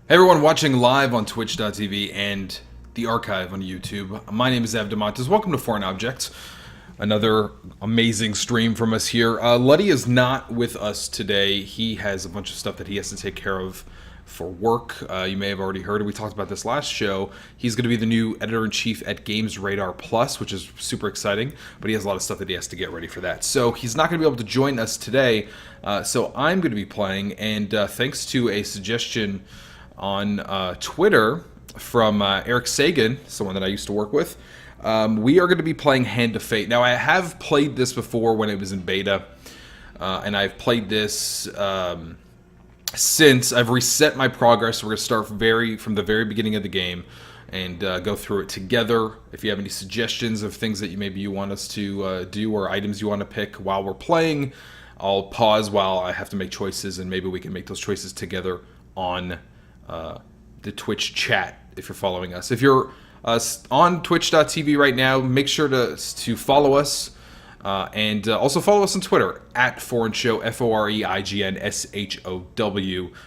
Hey everyone watching live on twitch.tv and the archive on YouTube. My name is Xav DeMontes. Welcome to Foreign Objects. Another amazing stream from us here. Luddy is not with us today. He has a bunch of stuff that he has to take care of for work. You may have already heard it. We talked about this last show. He's going to be the new editor-in-chief at Games Radar Plus, which is super exciting, but he has a lot of stuff that he has to get ready for that. So he's not going to be able to join us today, so I'm going to be playing, and thanks to a suggestion on Twitter from Eric Sagan, someone that I used to work with, we are going to be playing Hand of Fate. Now, I have played this before when it was in beta, and I've played this since. I've reset my progress. We're going to start from the very beginning of the game and go through it together. If you have any suggestions of things that you want us to do or items you want to pick while we're playing, I'll pause while I have to make choices, and maybe we can make those choices together on the Twitch chat if you're following us. If you're on twitch.tv right now, make sure to follow us and also follow us on Twitter at Foreign Show, FOREIGNSHOW.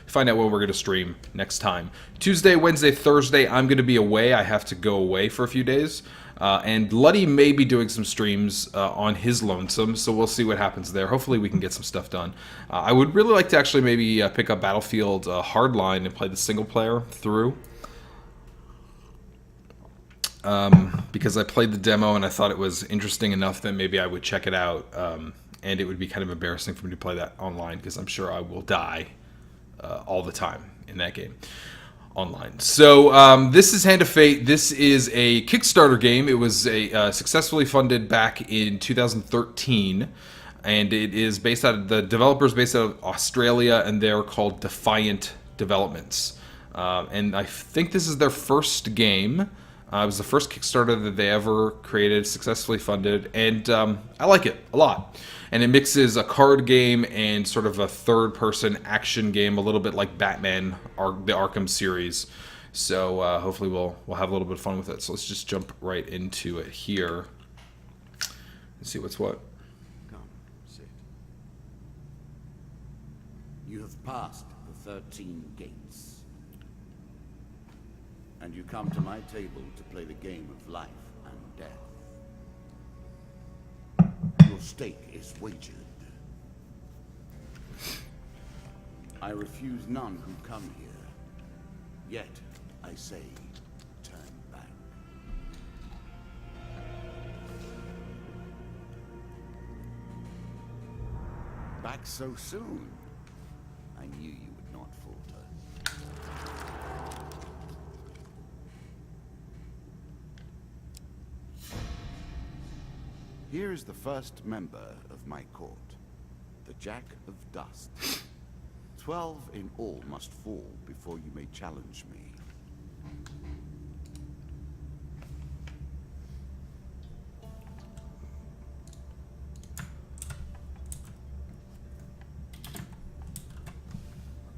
Find out when we're going to stream next time. Tuesday, Wednesday, Thursday, I'm going to be away. I have to go away for a few days. And Luddy may be doing some streams on his lonesome, so we'll see what happens there. Hopefully we can get some stuff done. I would really like to actually maybe pick up Battlefield Hardline and play the single player through. Because I played the demo and I thought it was interesting enough that maybe I would check it out. And it would be kind of embarrassing for me to play that online because I'm sure I will die all the time in that game. Online. So this is Hand of Fate. This is a Kickstarter game. It was successfully funded back in 2013, and it is based out of the developers based out of Australia, and they're called Defiant Developments. And I think this is their first game. It was the first Kickstarter that they ever created, successfully funded, and I like it a lot. And it mixes a card game and sort of a third-person action game, a little bit like Batman, the Arkham series. So hopefully we'll have a little bit of fun with it. So let's just jump right into it here and see what's what. Come, sit. You have passed the 13 gates, and you come to my table to play the game of life and death. Your stake is wagered. I refuse none who come here. Yet, I say, turn back. Back so soon? I knew you would not falter. Here is the first member of my court, the Jack of Dust. 12 in all must fall before you may challenge me.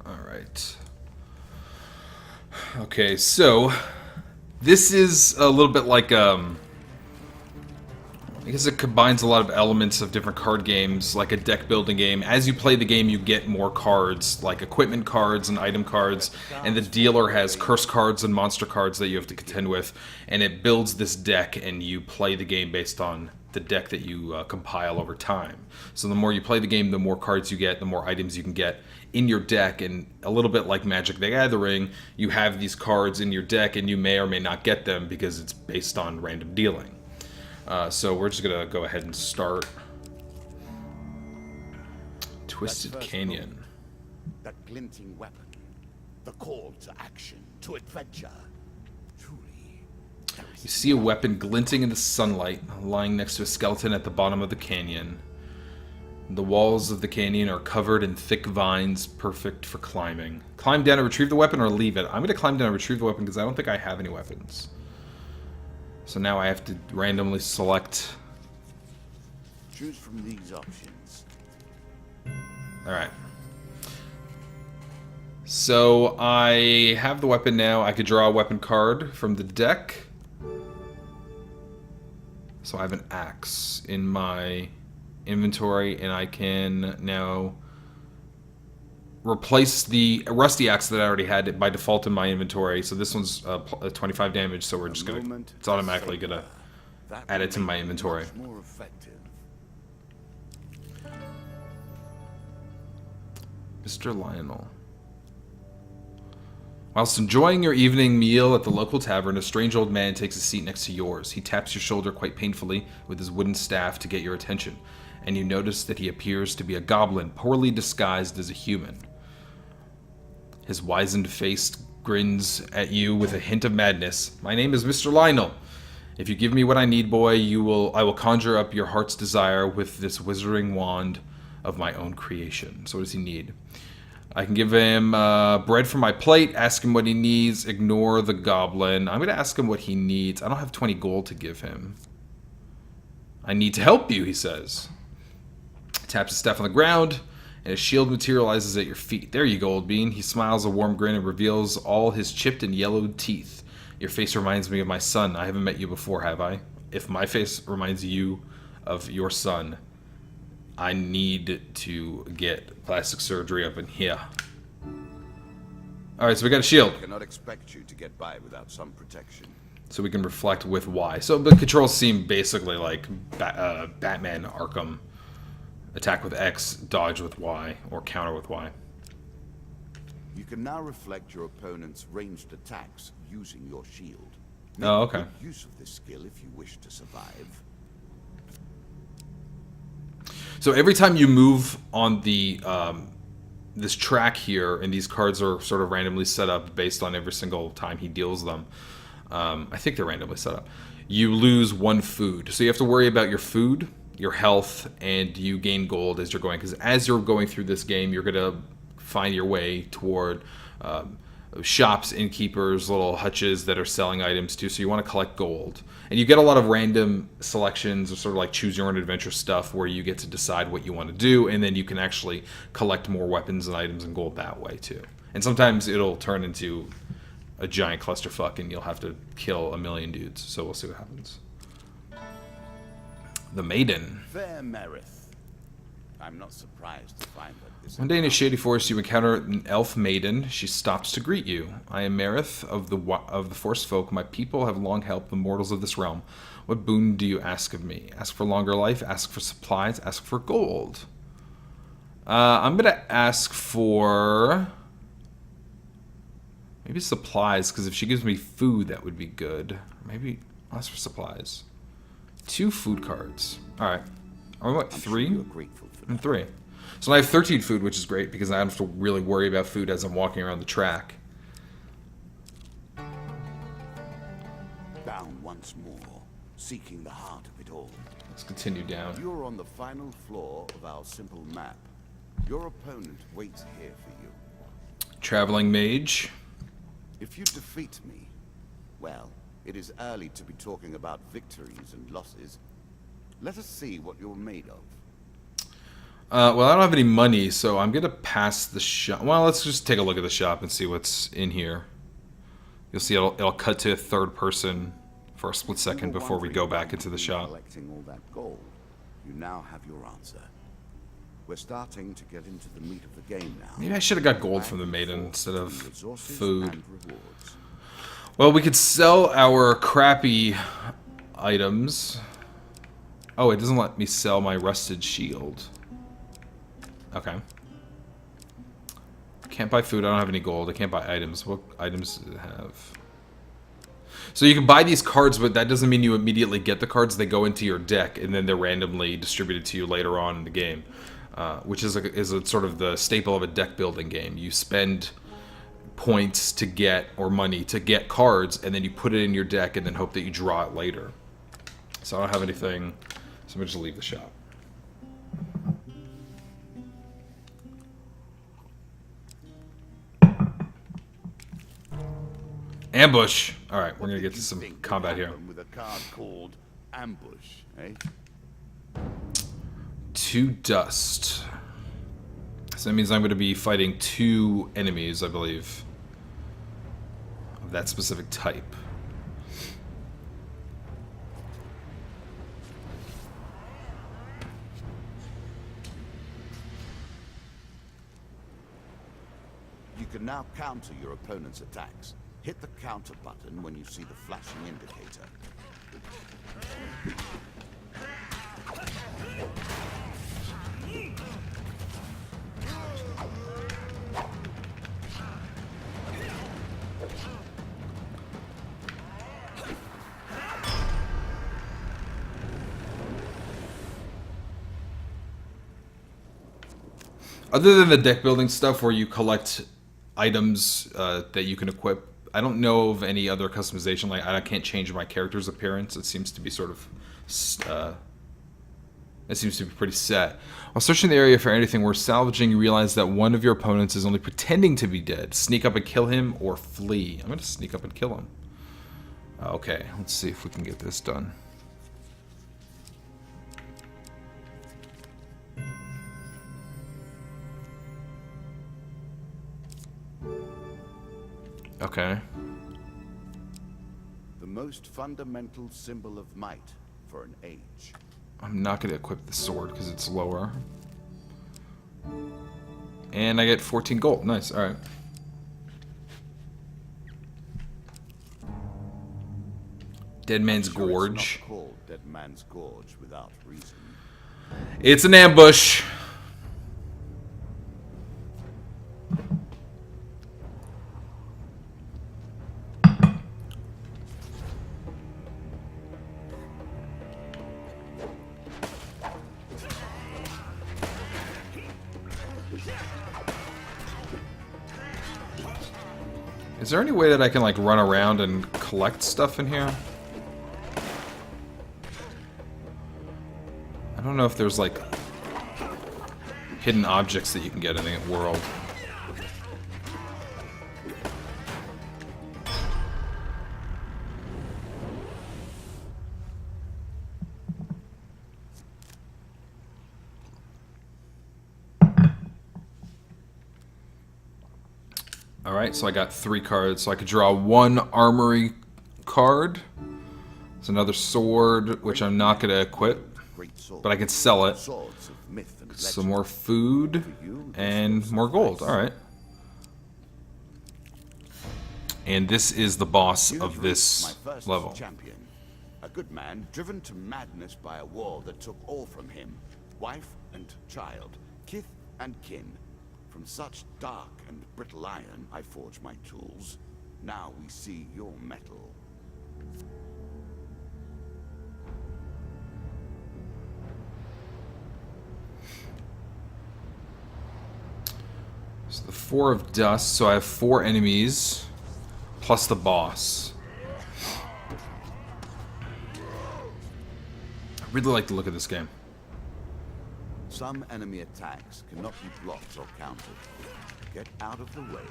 All right. Okay, so this is a little bit like I guess it combines a lot of elements of different card games, like a deck building game. As you play the game, you get more cards, like equipment cards and item cards, and the dealer has curse cards and monster cards that you have to contend with, and it builds this deck, and you play the game based on the deck that you compile over time. So the more you play the game, the more cards you get, the more items you can get in your deck, and a little bit like Magic the Gathering, you have these cards in your deck, and you may or may not get them because it's based on random dealing. So we're just gonna go ahead and start. Twisted Canyon. That glinting weapon, the call to action, to adventure. Truly, You see a weapon glinting in the sunlight, lying next to a skeleton at the bottom of the canyon. The walls of the canyon are covered in thick vines, perfect for climbing. Climb down and retrieve the weapon, or leave it. I'm gonna climb down and retrieve the weapon because I don't think I have any weapons. So now I have to randomly select. Choose from these options. Alright. So I have the weapon now. I could draw a weapon card from the deck. So I have an axe in my inventory, and I can now replace the rusty axe that I already had by default in my inventory. So this one's 25 damage, so we're just gonna, it's automatically gonna add it to my inventory. More effective. Mr. Lionel. Whilst enjoying your evening meal at the local tavern, a strange old man takes a seat next to yours. He taps your shoulder quite painfully with his wooden staff to get your attention, and you notice that he appears to be a goblin, poorly disguised as a human. His wizened face grins at you with a hint of madness. My name is Mr. Lionel. If you give me what I need, boy, I will conjure up your heart's desire with this wizarding wand of my own creation. So what does he need? I can give him bread from my plate, ask him what he needs, ignore the goblin. I'm going to ask him what he needs. I don't have 20 gold to give him. I need to help you, he says. Taps his staff on the ground, and his shield materializes at your feet. There you go, old bean. He smiles a warm grin and reveals all his chipped and yellowed teeth. Your face reminds me of my son. I haven't met you before, have I? If my face reminds you of your son, I need to get plastic surgery up in here. Alright, so we got a shield. I cannot expect you to get by without some protection. So we can reflect with Y. So the controls seem basically like Batman Arkham. Attack with X, dodge with Y, or counter with Y. You can now reflect your opponent's ranged attacks using your shield. Oh, okay. Make good use of this skill if you wish to survive. So every time you move on the this track here, and these cards are sort of randomly set up based on every single time he deals them. I think they're randomly set up. You lose 1 food. So you have to worry about your food, your health, and you gain gold as you're going. Because as you're going through this game, you're going to find your way toward shops, innkeepers, little hutches that are selling items too. So you want to collect gold. And you get a lot of random selections of sort of like choose your own adventure stuff where you get to decide what you want to do, and then you can actually collect more weapons and items and gold that way too. And sometimes it'll turn into a giant clusterfuck and you'll have to kill 1,000,000 dudes. So we'll see what happens. The Maiden. Fair Merith. I'm not surprised to find that this... One day in a shady forest, you encounter an elf maiden. She stops to greet you. I am Merith of the Forest Folk. My people have long helped the mortals of this realm. What boon do you ask of me? Ask for longer life, ask for supplies, ask for gold. I'm going to ask for... maybe supplies, because if she gives me food, that would be good. Maybe I'll ask for supplies. 2 food cards. Alright. Are we what, 3? Sure you're grateful for that. 3. So I have 13 food, which is great, because I don't have to really worry about food as I'm walking around the track. Down once more, seeking the heart of it all. Let's continue down. You're on the final floor of our simple map. Your opponent waits here for you. Traveling mage. If you defeat me, well, it is early to be talking about victories and losses. Let us see what you're made of. Well, I don't have any money, so I'm going to pass the shop. Well, let's just take a look at the shop and see what's in here. You'll see it'll cut to a third person for a split second before we go back into the shop. Collecting all that gold, you now have your answer. We're starting to get into the meat of the game now. Maybe I should have got gold from the maiden instead of food. And rewards. Well, we could sell our crappy items. Oh, it doesn't let me sell my rusted shield. Okay. Can't buy food. I don't have any gold. I can't buy items. What items does it have? So you can buy these cards, but that doesn't mean you immediately get the cards. They go into your deck, and then they're randomly distributed to you later on in the game, which is a sort of the staple of a deck building game. You spend points to get, or money to get cards, and then you put it in your deck and then hope that you draw it later. So I don't have anything, so I'm going to just leave the shop. Ambush! Alright, we're going to get to some combat here. With a card called Ambush, eh? 2 dust. So that means I'm going to be fighting 2 enemies, I believe, of that specific type. You can now counter your opponent's attacks. Hit the counter button when you see the flashing indicator. Other than the deck building stuff where you collect items that you can equip, I don't know of any other customization. Like, I can't change my character's appearance. It seems to be sort of... it seems to be pretty set. While searching the area for anything worth salvaging, you realize that one of your opponents is only pretending to be dead. Sneak up and kill him or flee. I'm going to sneak up and kill him. Okay, let's see if we can get this done. Okay. The most fundamental symbol of might for an age. I'm not going to equip the sword because it's lower. And I get 14 gold. Nice, alright. Dead Man's Gorge. It's not called Dead Man's Gorge without reason. It's an ambush. Is there any way that I can, like, run around and collect stuff in here? I don't know if there's, like, hidden objects that you can get in the world. Alright, so I got 3 cards. So I could draw 1 armory card. There's another sword, which I'm not going to equip. But I can sell it. Some more food and more gold. Alright. And this is the boss of this level. Champion. A good man driven to madness by a war that took all from him. Wife and child, kith and kin. From such dark and brittle iron, I forge my tools. Now we see your metal. So the 4 of dust, so I have 4 enemies, plus the boss. I really like the look of this game. Some enemy attacks cannot be blocked or countered. Get out of the way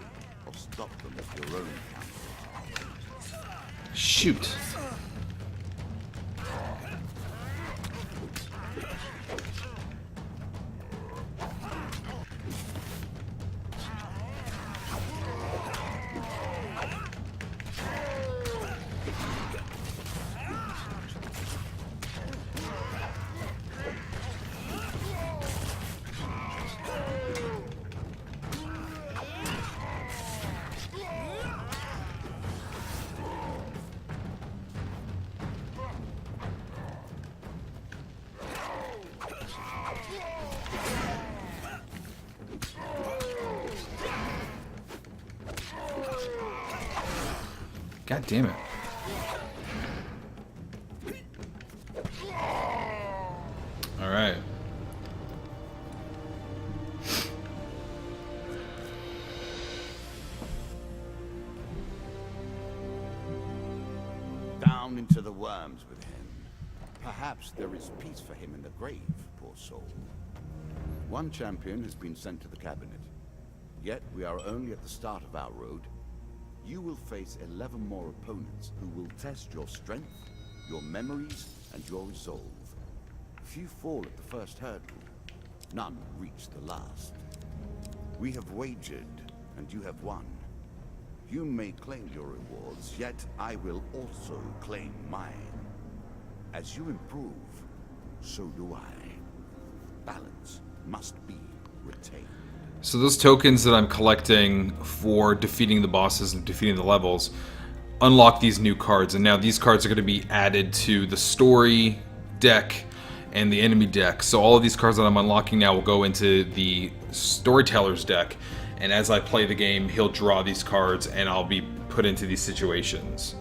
or stop them with your own counter. Shoot. God damn it. Alright. Down into the worms with him. Perhaps there is peace for him in the grave, poor soul. One champion has been sent to the cabinet. Yet we are only at the start of our road. You will face 11 more opponents who will test your strength, your memories, and your resolve. Few fall at the first hurdle. None reach the last. We have wagered, and you have won. You may claim your rewards, yet I will also claim mine. As you improve, so do I. Balance must be retained. So those tokens that I'm collecting for defeating the bosses and defeating the levels unlock these new cards, and now these cards are going to be added to the story deck and the enemy deck. So all of these cards that I'm unlocking now will go into the storyteller's deck, and as I play the game, he'll draw these cards and I'll be put into these situations.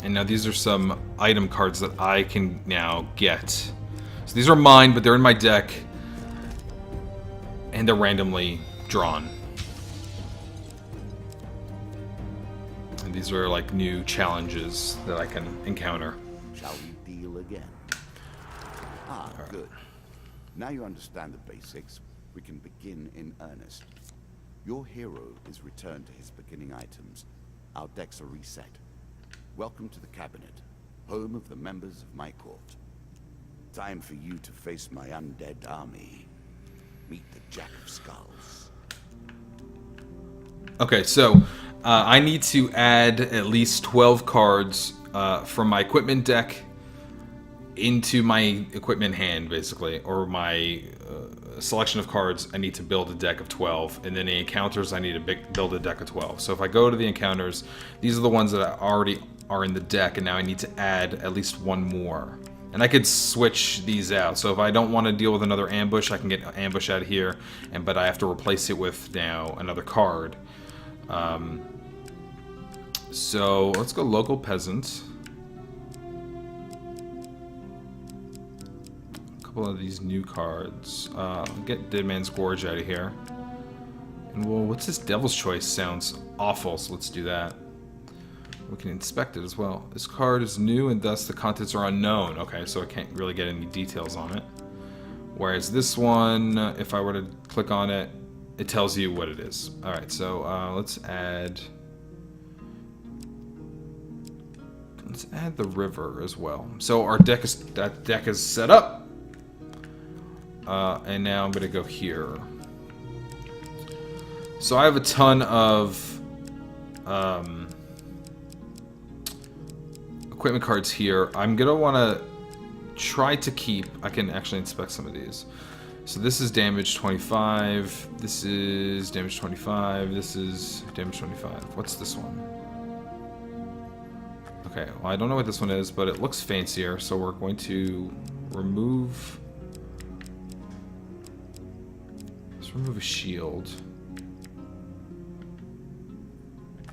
And now these are some item cards that I can now get. So these are mine, but they're in my deck. And they're randomly drawn. And these are like new challenges that I can encounter. Shall we deal again? Ah, good. Now you understand the basics, we can begin in earnest. Your hero is returned to his beginning items. Our decks are reset. Welcome to the cabinet, home of the members of my court. Time for you to face my undead army. Meet the Jack of Skulls. Okay, so I need to add at least 12 cards from my equipment deck into my equipment hand, basically, or my selection of cards. I need to build a deck of 12, and then the encounters I need to build a deck of 12. So if I go to the encounters, these are the ones that already are in the deck, and now I need to add at least one more. And I could switch these out. So if I don't want to deal with another ambush, I can get an ambush out of here, but I have to replace it with now another card. So let's go local peasant. A couple of these new cards. Get Dead Man's Gorge out of here. And well, what's this Devil's Choice? Sounds awful, so let's do that. We can inspect it as well. This card is new and thus the contents are unknown. Okay, so I can't really get any details on it. Whereas this one, if I were to click on it, it tells you what it is. Alright, so let's add the river as well. So our deck is set up. And now I'm gonna go here. So I have a ton of equipment cards here. I'm gonna want to try to keep. I can actually inspect some of these. So this is damage 25. This is damage 25. This is damage 25. What's this one? Okay, well I don't know what this one is, but it looks fancier. So we're going to remove. Let's remove a shield.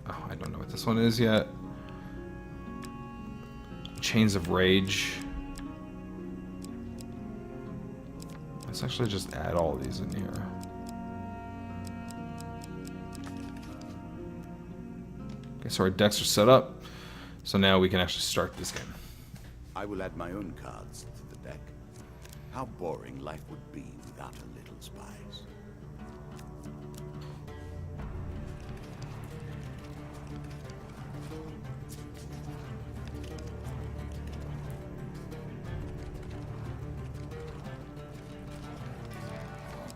Oh, I don't know what this one is yet. Chains of Rage. Let's actually just add all of these in here. Okay, so our decks are set up. So now we can actually start this game. I will add my own cards to the deck. How boring life would be without a little spice.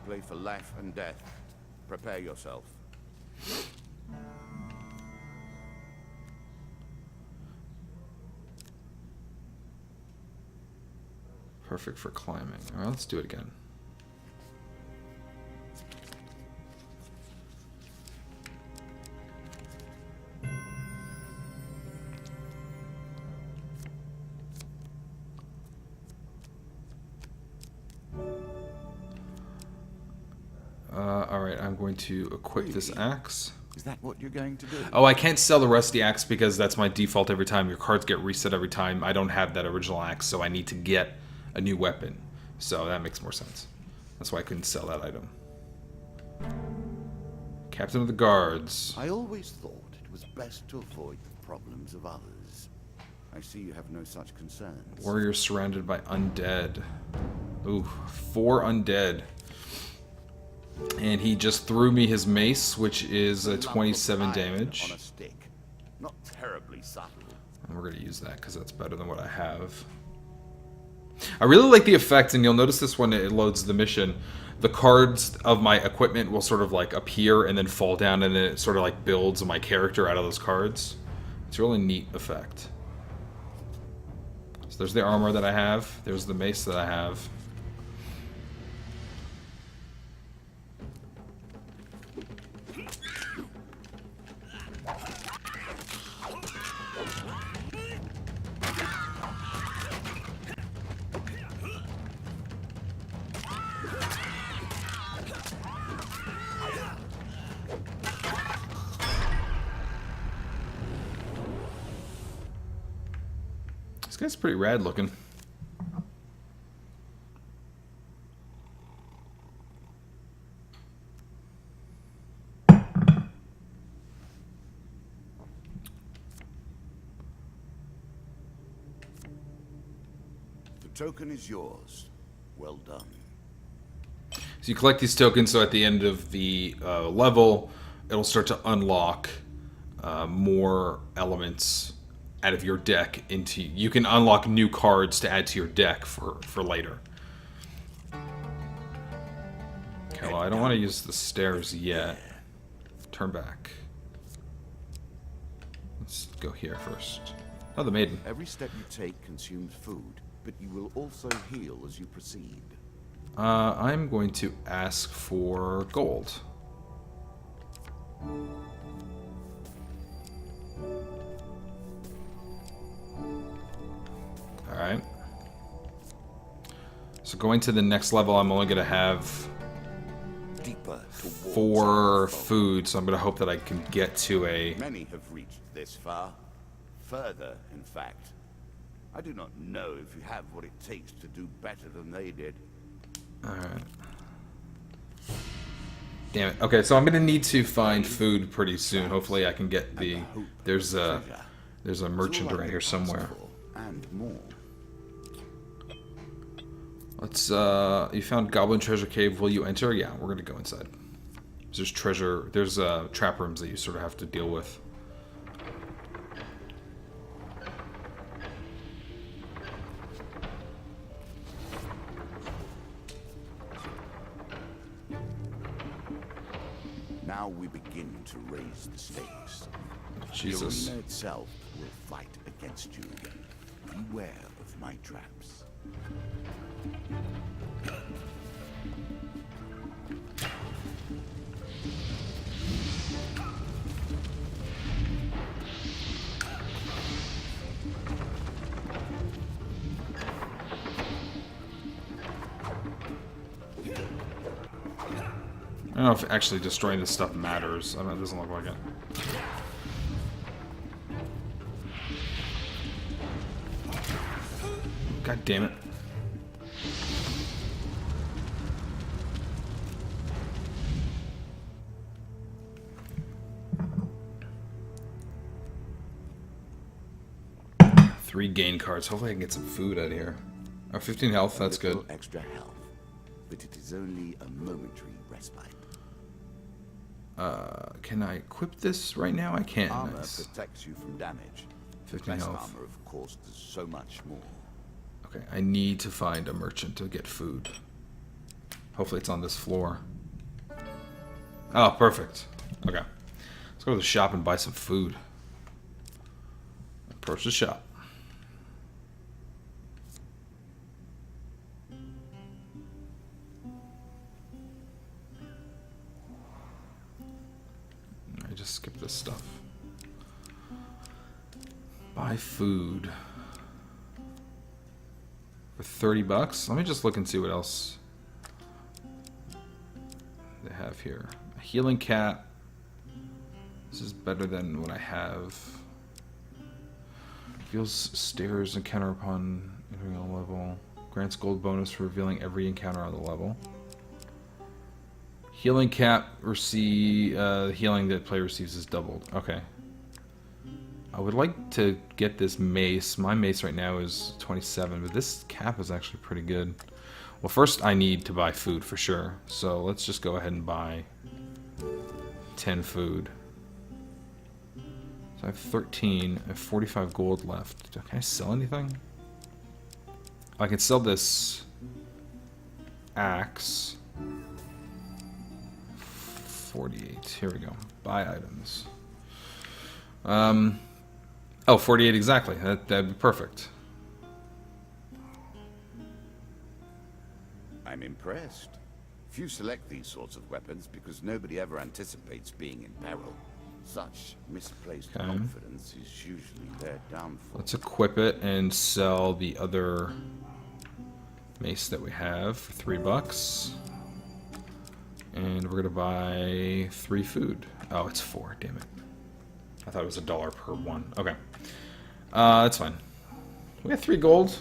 Play for life and death. Prepare yourself. Perfect for climbing. Alright, let's do it again. Alright, I'm going to equip this axe. Is that what you're going to do? Oh, I can't sell the rusty axe because that's my default every time. Your cards get reset every time. I don't have that original axe, so I need to get a new weapon. So that makes more sense. That's why I couldn't sell that item. Captain of the Guards. I always thought it was best to avoid the problems of others. I see you have no such concerns. Warrior surrounded by undead. Ooh, 4 undead. And he just threw me his mace, which is a 27 damage. On a stick. Not terribly subtle. And we're going to use that because that's better than what I have. I really like the effect, and you'll notice this when it loads the mission. The cards of my equipment will sort of like appear and then fall down, and then it sort of like builds my character out of those cards. It's a really neat effect. So there's the armor that I have. There's the mace that I have. This guy's pretty rad looking. The token is yours. Well done. So you collect these tokens, so at the end of the level, it'll start to unlock more elements out of your deck into. You can unlock new cards to add to your deck for later. Okay, well, I don't want to use the stairs yet. Turn back. Let's go here first. Oh, the maiden. Every step you take consumes food, but you will also heal as you proceed. I'm going to ask for gold. Alright. So going to the next level, I'm only going to have Deeper 4 food, so I'm going to hope that I can get to a... Many have reached this far. Further, in fact. I do not know if you have what it takes to do better than they did. Alright. Damn it. Okay, so I'm going to need to find food pretty soon. Hopefully I can get the... There's a merchant right here somewhere. And more. Let's, you found Goblin Treasure Cave. Will you enter? Yeah, we're going to go inside. There's treasure... There's trap rooms that you sort of have to deal with. Now we begin to raise the stakes. Jesus. The arena itself will fight against you. Beware of my traps. I don't know if actually destroying this stuff matters. I mean, it doesn't look like it. God damn it. Three gain cards. Hopefully I can get some food out of here. Oh, 15 health. That's good. Extra health, but it is only a momentary respite. Can I equip this right now? I can't. Armor Nice. protects you from damage. 15 Best health. armor, of course, does so much more. Okay, I need to find a merchant to get food. Hopefully it's on this floor. Oh, perfect. Okay. Let's go to the shop and buy some food. Approach the shop. I just skip this stuff. Buy food. For 30 bucks? Let me just look and see what else they have here. A healing cap. This is better than what I have. Reveals stairs encounter upon entering a level. Grants gold bonus for revealing every encounter on the level. Healing cap, healing that player receives is doubled. Okay. I would like to get this mace. My mace right now is 27, but this cap is actually pretty good. Well, first I need to buy food for sure. So let's just go ahead and buy 10 food. So I have 13. I have 45 gold left. Can I sell anything? I can sell this axe. 48. Here we go. Buy items. Oh, 48 exactly. That'd be perfect. I'm impressed. Few select these sorts of weapons because nobody ever anticipates being in peril. Such misplaced confidence is usually their downfall. Let's equip it and sell the other mace that we have for $3. And we're gonna buy 3 food. Oh, it's 4, damn it. I thought it was $1 per one. Okay. That's fine. We got 3 gold.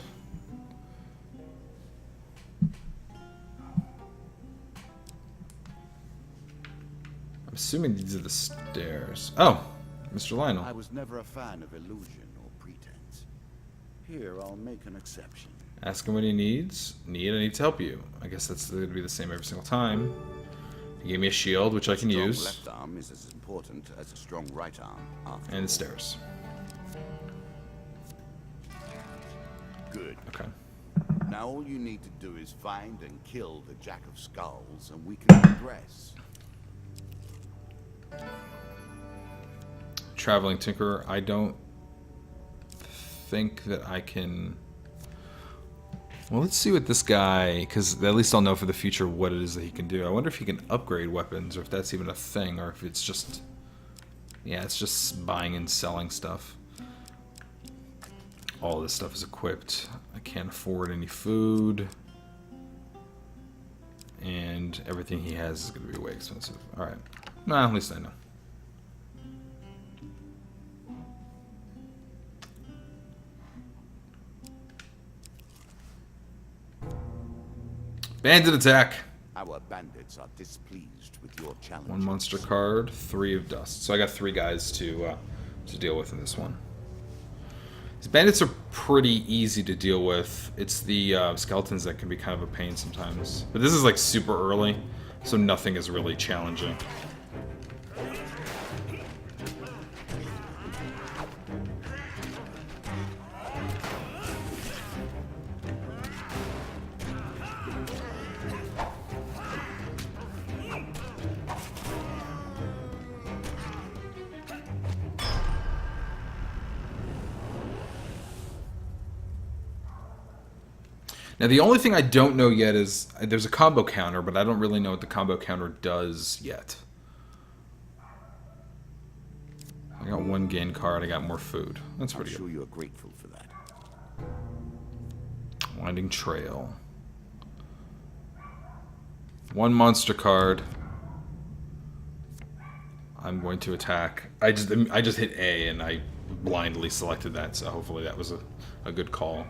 I'm assuming these are the stairs. Oh, Mr. Lionel. I was never a fan of illusion or pretense. Here, I'll make an exception. Ask him what he needs. I need to help you. I guess that's going to be the same every single time. He gave me a shield, which I can use. A strong left arm is as important as a strong right arm. And the stairs. Good. Okay. Now all you need to do is find and kill the Jack of Skulls, and we can progress. Traveling Tinkerer. I don't think that I can... Well, let's see what this guy... Because at least I'll know for the future what it is that he can do. I wonder if he can upgrade weapons, or if that's even a thing, or if it's just... Yeah, it's just buying and selling stuff. All this stuff is equipped. I can't afford any food. And everything he has is going to be way expensive. Alright. Nah, at least I know. Bandit attack! Our bandits are displeased with your challenge. 1 monster card, 3 of dust. So I got 3 guys to deal with in this one. These bandits are pretty easy to deal with. It's the skeletons that can be kind of a pain sometimes. But this is like super early, so nothing is really challenging. Now, the only thing I don't know yet is there's a combo counter, but I don't really know what the combo counter does yet. I got 1 gain card, I got more food. That's pretty I'm good. sure you're grateful for that. Winding Trail. 1 monster card. I'm going to attack. I just hit A and I blindly selected that, so hopefully that was a good call.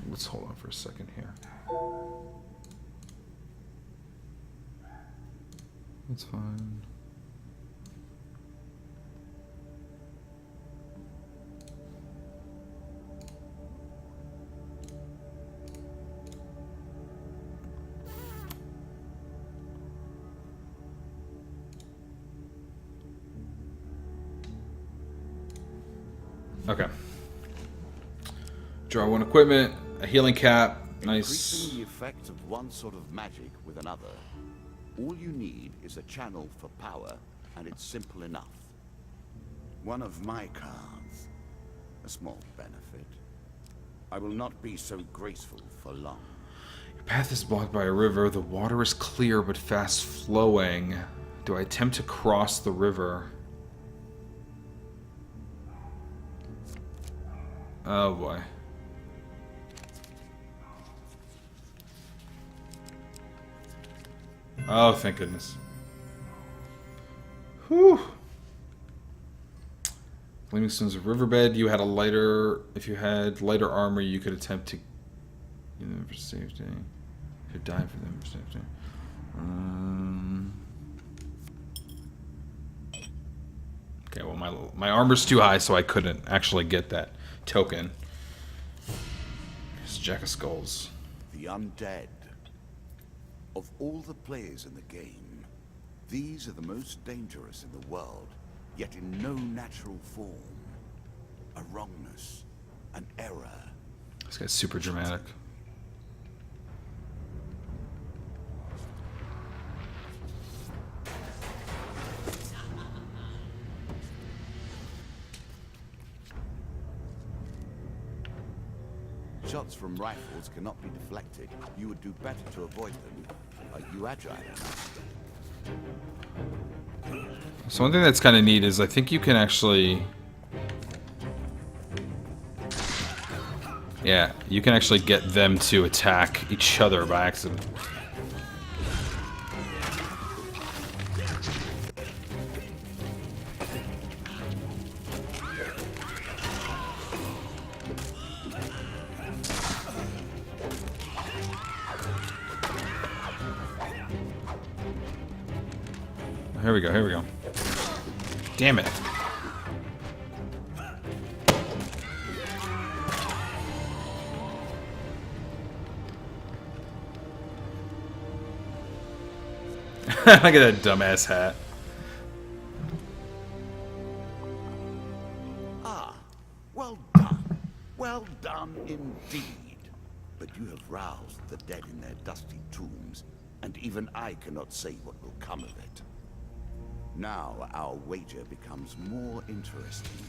Let's hold on for a second here. That's fine. Okay. Draw 1 equipment, a healing cap, nice. Increasing the effect of one sort of magic with another. All you need is a channel for power, and it's simple enough. One of my cards. A small benefit. I will not be so graceful for long. Your path is blocked by a river. The water is clear but fast flowing. Do I attempt to cross the river? Oh boy. Oh, thank goodness. Whew. Gleaming Stones of Riverbed. You had a lighter... If you had lighter armor, you could attempt to... You know, for safety. You could die for them for safety. Okay, well my armor's too high, so I couldn't actually get that token. It's Jack of Skulls. The undead. Of all the players in the game, these are the most dangerous in the world, yet in no natural form. A wrongness, an error. This guy's super dramatic. Shots from rifles cannot be deflected. You would do better to avoid them. Are you agile enough? So one thing that's kind of neat is I think you can actually... Yeah, you can actually get them to attack each other by accident. Here we go, here we go. Damn it. Look at that dumbass hat. Ah, well done. Well done indeed. But you have roused the dead in their dusty tombs, and even I cannot say what will come of it. Now our wager becomes more interesting.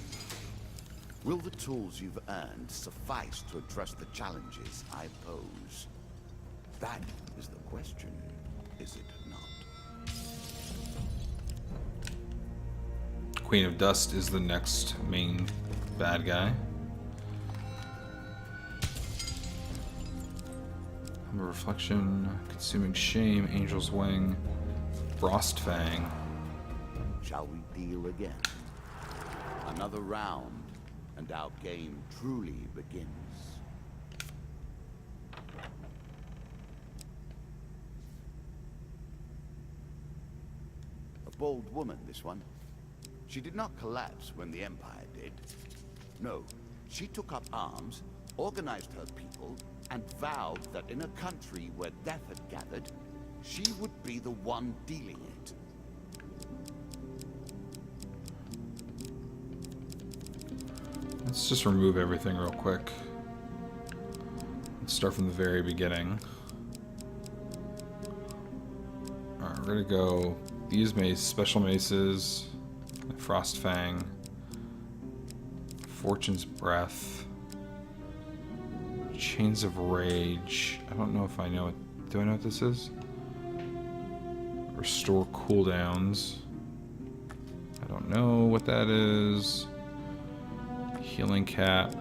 Will the tools you've earned suffice to address the challenges I pose? That is the question, is it not? Queen of Dust is the next main bad guy. Humble Reflection, Consuming Shame, Angel's Wing, Frostfang. Shall we deal again? Another round, and our game truly begins. A bold woman, this one. She did not collapse when the Empire did. No, she took up arms, organized her people, and vowed that in a country where death had gathered, she would be the one dealing it. Let's just remove everything real quick. Let's start from the very beginning. Alright, we're gonna go these mace, special maces, Frostfang, Fortune's Breath, Chains of Rage. I don't know if I know it. Do I know what this is? Restore cooldowns. I don't know what that is. Healing Cap.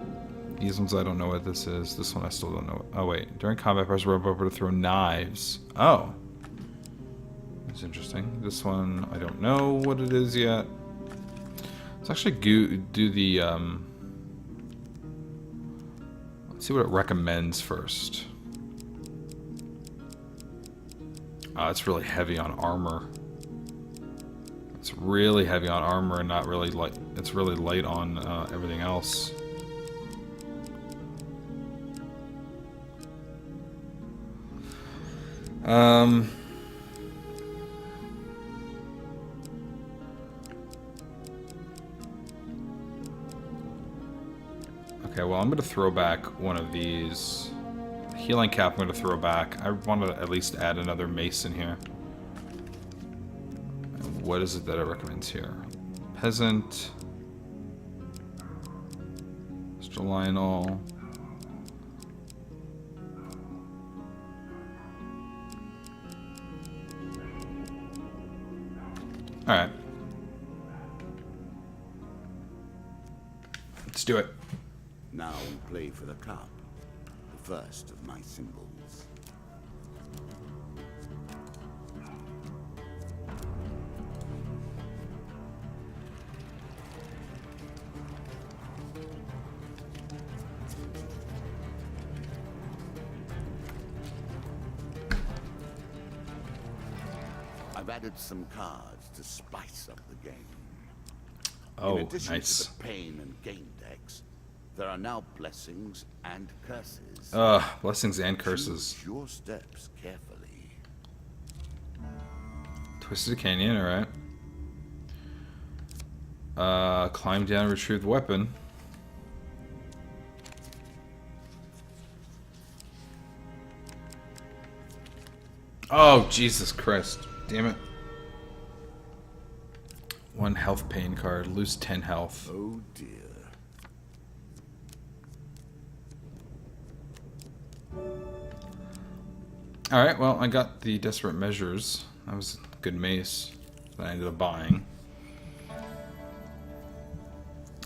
These ones I don't know what this is. This one I still don't know. Oh wait. During combat, press rub over to throw knives. Oh. That's interesting. This one I don't know what it is yet. Let's actually do the let's see what it recommends first. It's really heavy on armor. It's really heavy on armor and not really light. It's really light on everything else. Okay, well, I'm going to throw back one of these. Healing Cap I'm going to throw back. I want to at least add another mace in here. And what is it that it recommends here? Peasant. Mr. Lionel. Alright. Let's do it. Now we play for the cup, the first of my symbols. I've added some cards to spice up the game. Oh, In addition nice. to the pain and gain decks, there are now blessings and curses. Blessings and curses. Choose your steps carefully. Twisted Canyon, alright. Climb down and retrieve the weapon. Oh, Jesus Christ. Damn it. 1 health pain card. Lose 10 health. Oh dear. Alright, well, I got the Desperate Measures. That was a good mace that I ended up buying.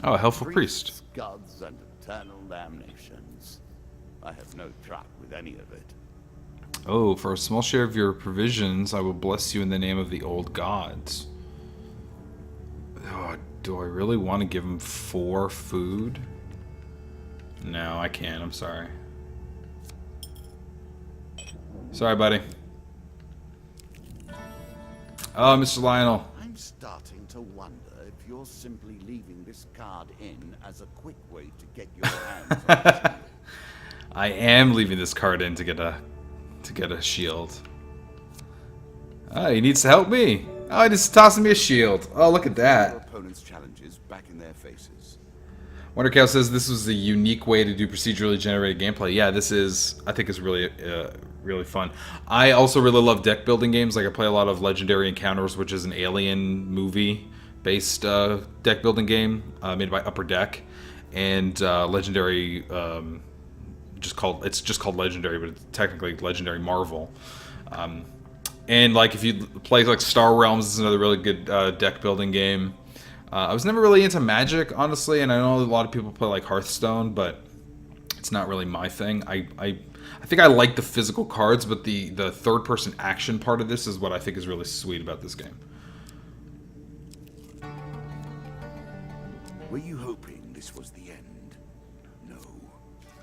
Oh, a Helpful Priest. Gods and eternal damnations. I have no truck with any of it. Oh, for a small share of your provisions, I will bless you in the name of the old gods. Oh, do I really want to give him 4 food? No, I can't. I'm sorry. Sorry, buddy. Oh, Mr. Lionel. I'm starting to wonder if you're simply leaving this card in as a quick way to get your hands on it. I am leaving this card in to get a shield. Oh, he needs to help me. Oh, he's tossing me a shield. Oh, look at Your that. opponent's challenges back in their faces. Wondercow says this was a unique way to do procedurally generated gameplay. Yeah, this is, I think, is really, really fun. I also really love deck building games. Like I play a lot of Legendary Encounters, which is an Alien movie-based deck building game made by Upper Deck, and Legendary. It's just called Legendary, but it's technically Legendary Marvel. And like if you play like Star Realms, is another really good deck building game. I was never really into Magic, honestly, and I know a lot of people play like Hearthstone, but it's not really my thing. I think I like the physical cards, but the third-person action part of this is what I think is really sweet about this game. Were you hoping this was the end? No.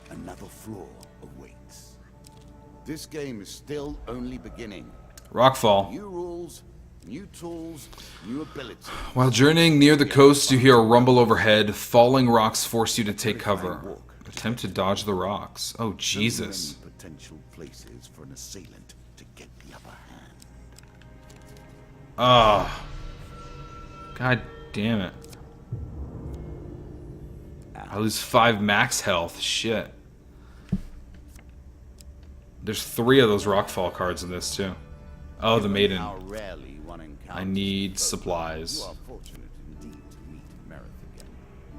Another flaw awaits. This game is still only beginning. Rockfall. New rules, new tools, new abilities. While journeying near the coast, you hear a rumble overhead. Falling rocks force you to take cover. Attempt to dodge the rocks. Oh, Jesus. So many potential places for an assailant to get the upper hand. Ah. God damn it. I lose 5 max health. Shit. There's 3 of those Rockfall cards in this, too. Oh, the Maiden. How rarely one encounters I need both. supplies. You are fortunate indeed to meet Merith again.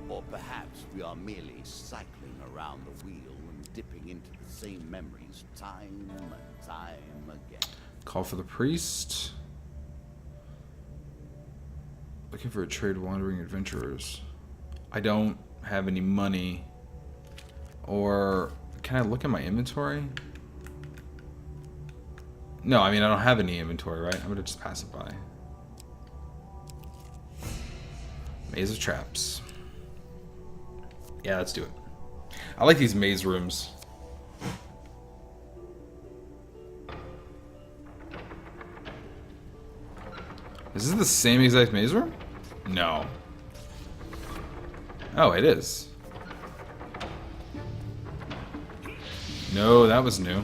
Or perhaps we are merely cycling around the wheel and dipping into the same memories time and time again. Call for the priest. Looking for a trade wandering adventurers. I don't have any money. Or can I look at my inventory? No, I mean I don't have any inventory, right? I'm gonna just pass it by. Maze of traps. Yeah, let's do it. I like these maze rooms. Is this the same exact maze room? No. Oh, it is. No, that was new.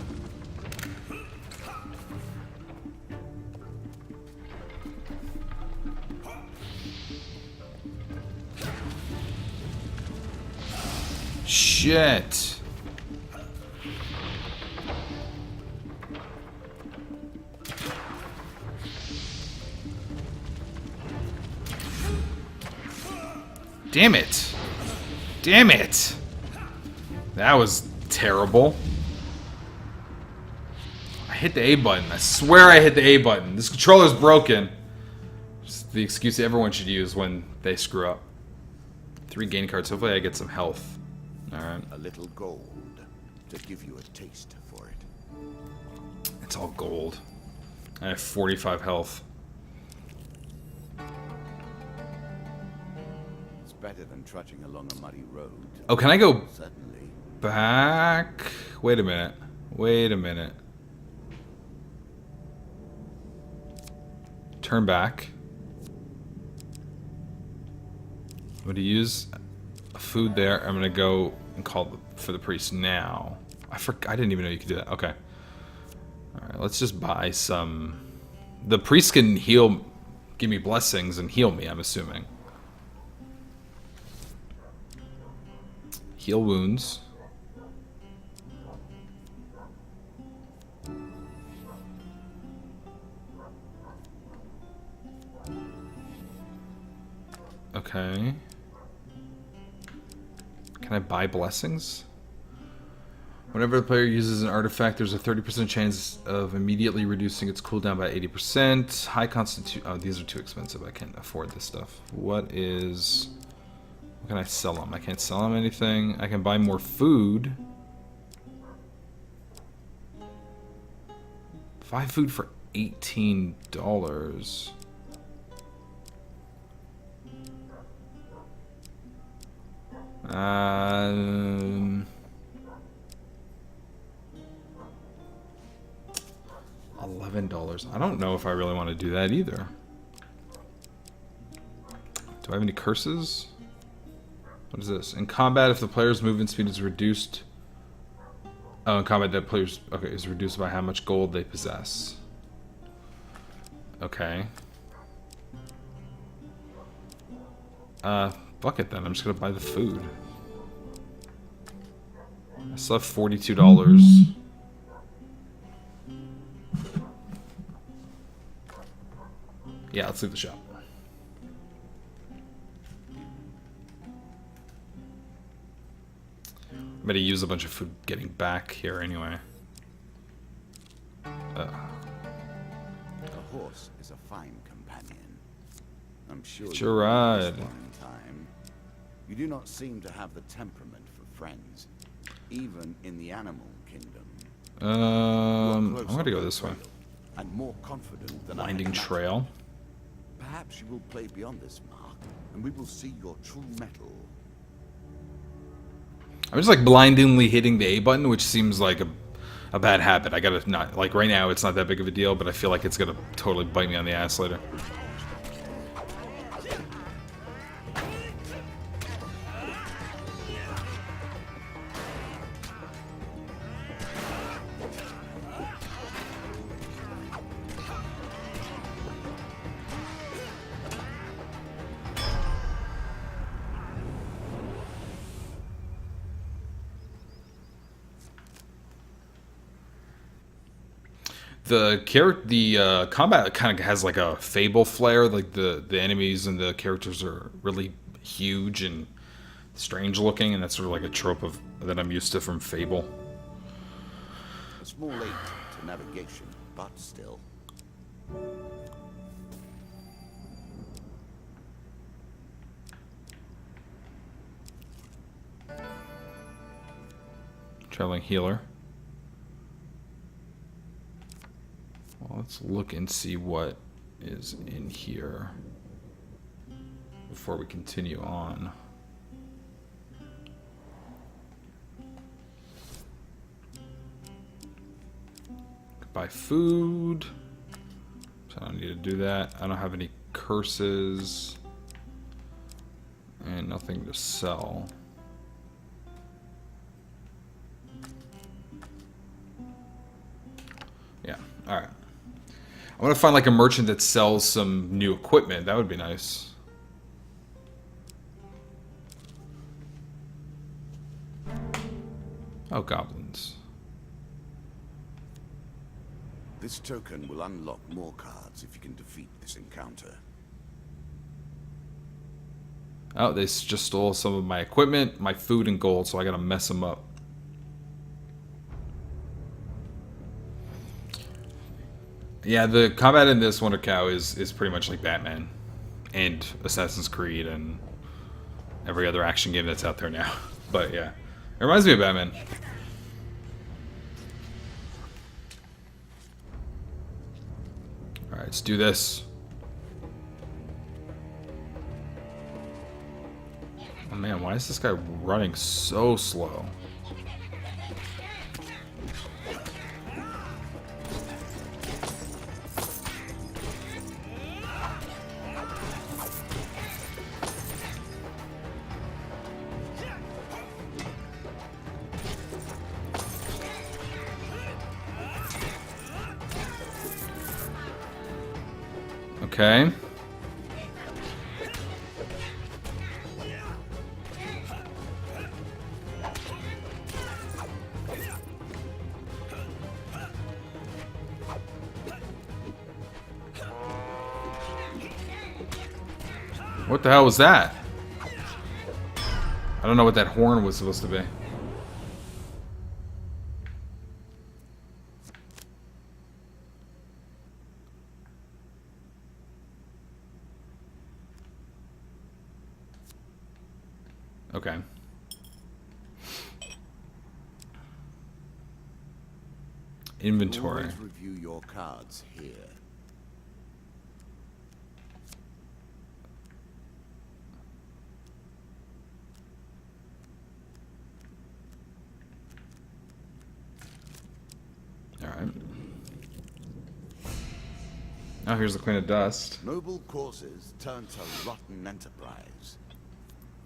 Shit. Damn it. Damn it. That was terrible. I hit the A button. I swear I hit the A button. This controller's broken. It's the excuse everyone should use when they screw up. 3 gain cards. Hopefully I get some health. Alright. A little gold to give you a taste for it. It's all gold. I have 45 health. It's better than trudging along a muddy road. Oh, can I go Certainly. back? Wait a minute. Wait a minute. Turn back. I'm going to use food there. I'm going to go and call for the priest now. I didn't even know you could do that. Okay. Alright, let's just buy some... The priest can heal... Give me blessings and heal me, I'm assuming. Heal wounds. Okay. Can I buy blessings? Whenever the player uses an artifact, there's a 30% chance of immediately reducing its cooldown by 80%. High constitution... Oh, these are too expensive. I can't afford this stuff. What can I sell them? I can't sell them anything. I can buy more food. 5 food for $18. $11. I don't know if I really want to do that either. Do I have any curses? What is this? In combat, if the player's movement speed is reduced... Oh, in combat, that player's... Okay, is reduced by how much gold they possess. Okay. Fuck it then. I'm just gonna buy the food. I still have $42. Yeah, let's leave the shop. I'm gonna use a bunch of food getting back here anyway. A horse is a fine companion. I'm sure it's your ride. Time. You do not seem to have the temperament for friends, even in the animal kingdom. I'm gonna go this way. And more confident than Winding trail. Perhaps you will play beyond this mark, and we will see your true mettle. I'm just like blindingly hitting the A button, which seems like a bad habit. I gotta not, like right now it's not that big of a deal, but I feel like it's gonna totally bite me on the ass later. The combat kind of has like a Fable flair. Like the enemies and the characters are really huge and strange looking, and that's sort of like a trope of that I'm used to from Fable. A small aid to navigation, but still. Traveling healer. Well, let's look and see what is in here before we continue on. Buy food. So I don't need to do that. I don't have any curses. And nothing to sell. Yeah, alright. I want to find like a merchant that sells some new equipment. That would be nice. Oh, goblins. This token will unlock more cards if you can defeat this encounter. Oh, they just stole some of my equipment, my food, and gold, so I gotta mess them up. Yeah, the combat in this Wonder Cow is pretty much like Batman and Assassin's Creed and every other action game that's out there now. But yeah, it reminds me of Batman. Alright, let's do this. Oh man, why is this guy running so slow? Okay. What the hell was that? I don't know what that horn was supposed to be. Okay. Inventory. Always review your cards here. Alright. Oh, here's the Queen of Dust. Noble causes turn to rotten enterprise.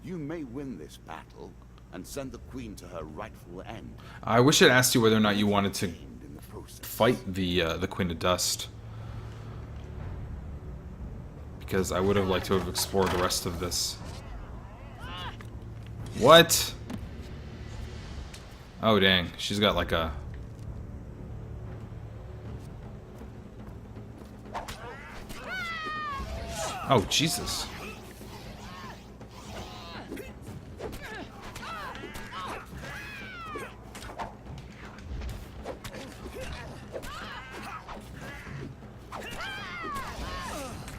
You may win this battle and send the Queen to her rightful end. I wish it asked you whether or not you wanted to In the process. fight the Queen of Dust. Because I would have liked to have explored the rest of this. What? Oh, dang. She's got like a... Oh, Jesus.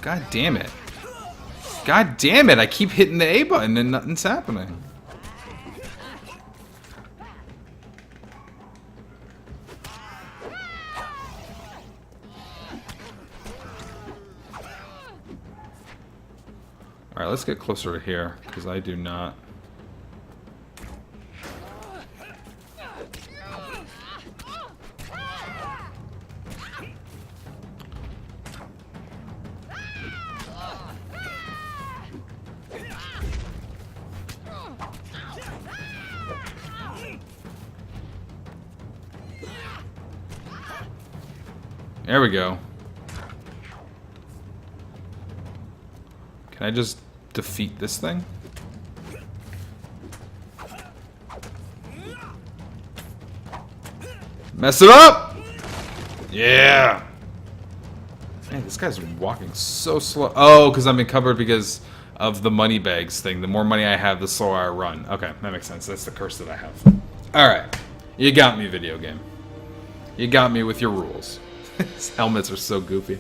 God damn it. God damn it, I keep hitting the A button and nothing's happening. Alright, let's get closer to here, because I do not... There we go. Can I just defeat this thing? Mess it up! Yeah! Man, this guy's walking so slow. Oh, because I'm encumbered because of the money bags thing. The more money I have, the slower I run. Okay, that makes sense. That's the curse that I have. Alright. You got me, video game. You got me with your rules. His helmets are so goofy.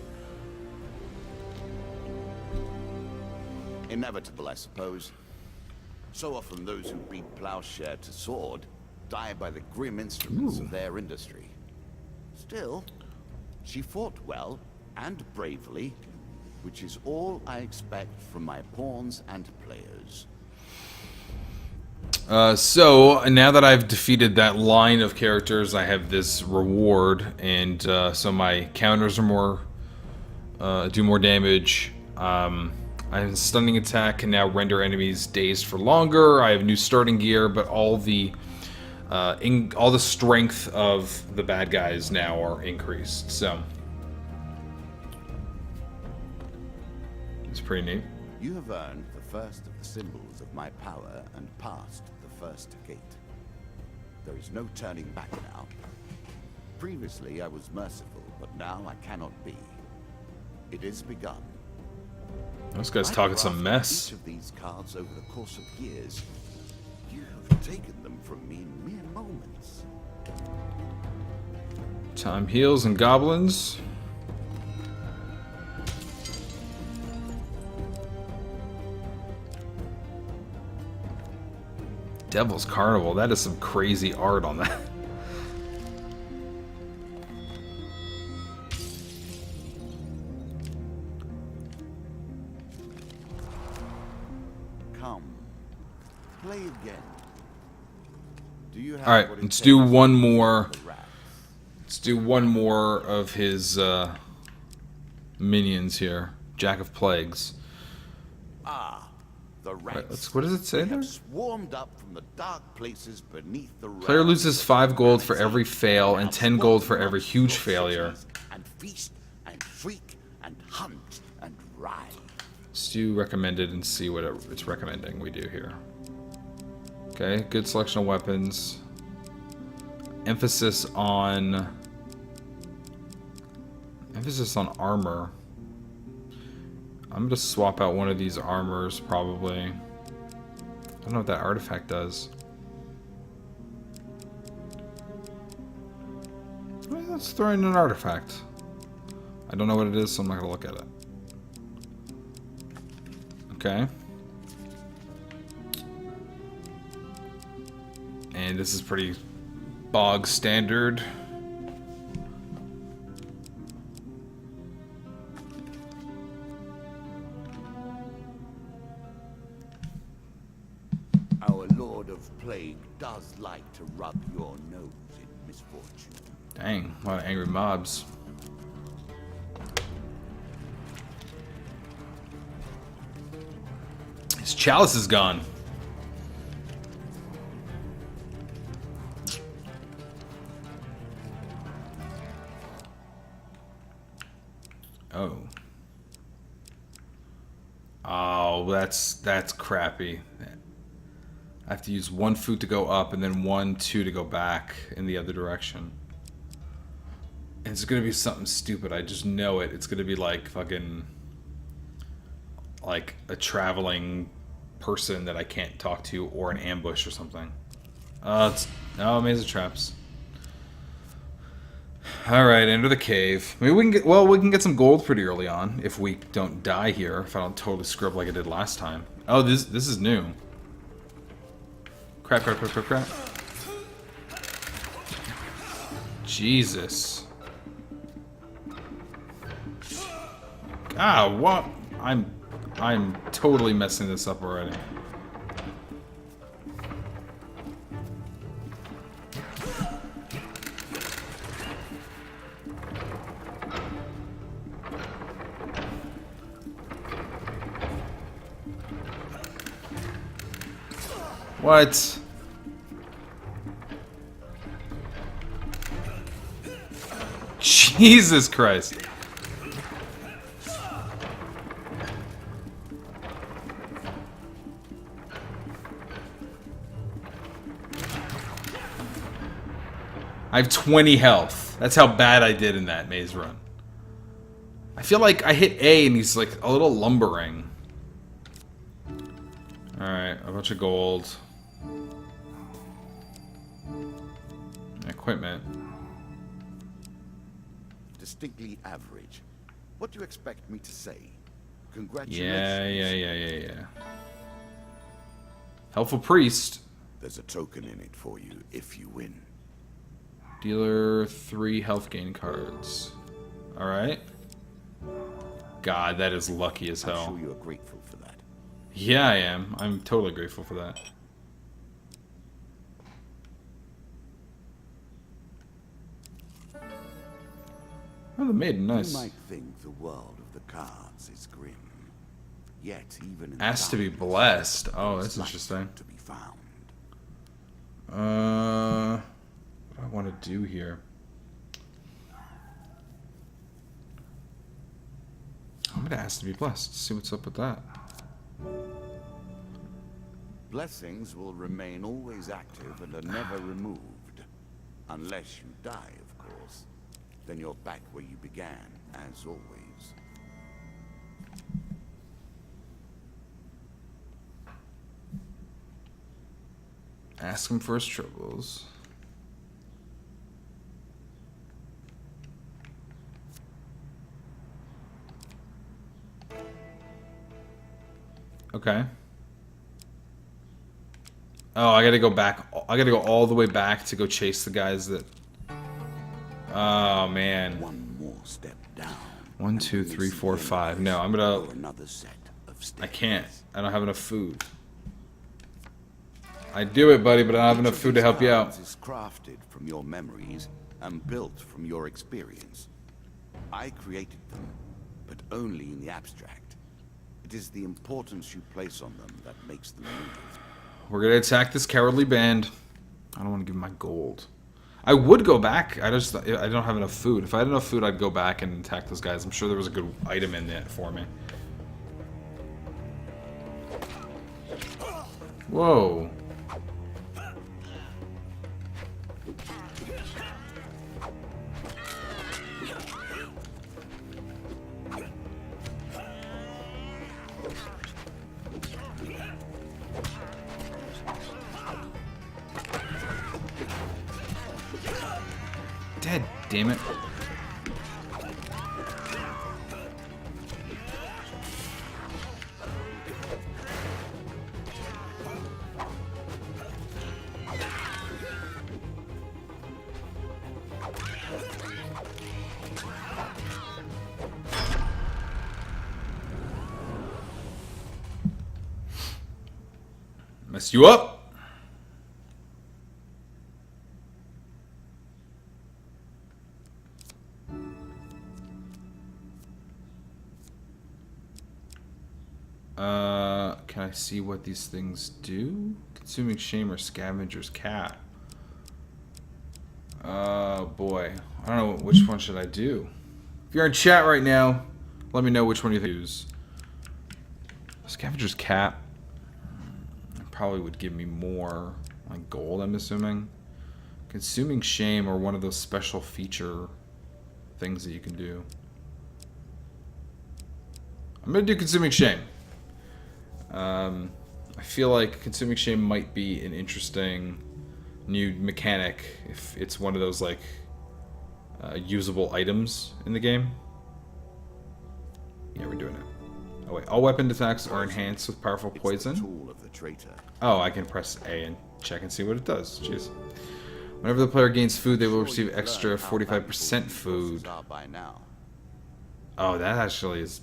Inevitable, I suppose. So often those who beat plowshare to sword die by the grim instruments of their industry. Still, she fought well and bravely, which is all I expect from my pawns and players. So now that I've defeated that line of characters, I have this reward, and so my counters are more do more damage. I have a stunning attack, can now render enemies dazed for longer. I have new starting gear, but all the strength of the bad guys now are increased. So it's pretty neat. You have earned the first of the symbols of my power and passed the first gate. There is no turning back now. Previously I was merciful, but now I cannot be. It is begun. This guy's talking some mess. Each of these cards over the course of years, you have taken them from me in mere moments. Time heals and goblins. Devil's Carnival. That is some crazy art on that. Come, play again. Do you have All right, what it let's takes do one to more. beat the rat? Let's do one more of his minions here. Jack of Plagues. Ah, the rats. What does it say They there? have swarmed up from the dark places beneath the Player realm. loses 5 gold for every fail and Now 10 gold for swarm every amongst huge your failure. cities And feast and freak and hunt and thrive. Let's do recommended and see what it's recommending we do here. Okay, good selection of weapons. Emphasis on armor. I'm gonna swap out one of these armors probably. I don't know what that artifact does. Well, let's throw in an artifact. I don't know what it is, so I'm not gonna look at it. Okay. And this is pretty bog standard. Our Lord of Plague does like to rub your nose in misfortune. Dang, a lot of angry mobs. His chalice is gone. Oh. Oh, that's crappy. I have to use one food to go up and then 1, 2 to go back in the other direction. And it's gonna be something stupid. I just know it. It's gonna be like fucking like a traveling person that I can't talk to or an ambush or something. Amazing traps. Alright, enter the cave. Maybe we can get some gold pretty early on if we don't die here, if I don't totally screw up like I did last time. Oh, this is new. Crap. Jesus. Ah, what? I'm totally messing this up already. What? Jesus Christ. I have 20 health. That's how bad I did in that maze run. I feel like I hit A and he's like a little lumbering. Alright, a bunch of gold. Equipment. Distinctly average. What do you expect me to say? Congratulations. Yeah. Helpful priest. There's a token in it for you if you win. Dealer 3 health gain cards. Alright. God, that is lucky as hell. I'm sure you're grateful for that. Yeah, I am. I'm totally grateful for that. Oh, the maiden, nice. You might think the world of the cards is grim. Yet even in Asked to be blessed. Oh, that's interesting. To be found. What do I want to do here? I'm gonna ask to be blessed. See what's up with that. Blessings will remain always active and are never removed. Unless you die, of course. Then you're back where you began, as always. Ask him for his troubles. Okay. Oh, I gotta go back. I gotta go all the way back to go chase the guys that... Oh, man. One more step down. 1, 2, 3, 4, 5. No, I'm gonna... Another set of steps. I can't. I don't have enough food. I do it, buddy, but I don't have enough food to help you out. Is crafted from your memories and built from your experience. I created them, but only in the abstract. It is the importance you place on them that makes them move. We're gonna attack this cowardly band. I don't want to give them my gold. I would go back. I don't have enough food. If I had enough food, I'd go back and attack those guys. I'm sure there was a good item in there for me. Whoa. Dead, damn it. Messed you up. Can I see what these things do? Consuming shame or scavenger's cat. Boy. I don't know which one should I do. If you're in chat right now, let me know which one you use. Scavenger's cat probably would give me more like gold, I'm assuming. Consuming shame or one of those special feature things that you can do. I'm gonna do consuming shame. I feel like consuming shame might be an interesting new mechanic if it's one of those like usable items in the game. Yeah, we're doing it. Oh wait, all weapon attacks are enhanced with powerful poison. Tool of the traitor. Oh, I can press A and check and see what it does. Jeez. Whenever the player gains food, they will receive extra 45% food. Oh, that actually is...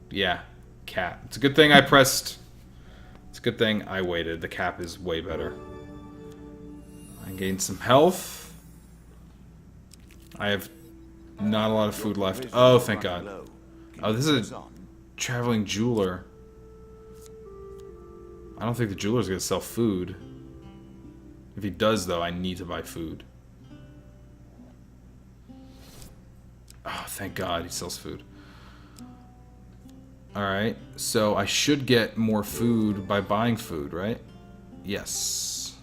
Yeah, cat. It's a good thing I pressed... It's a good thing I waited. The cap is way better. I gained some health. I have not a lot of food left. Oh, thank God. Oh, this is a traveling jeweler. I don't think the jeweler's gonna sell food. If he does, though, I need to buy food. Oh, thank God he sells food. Alright, so I should get more food by buying food, right? Yes.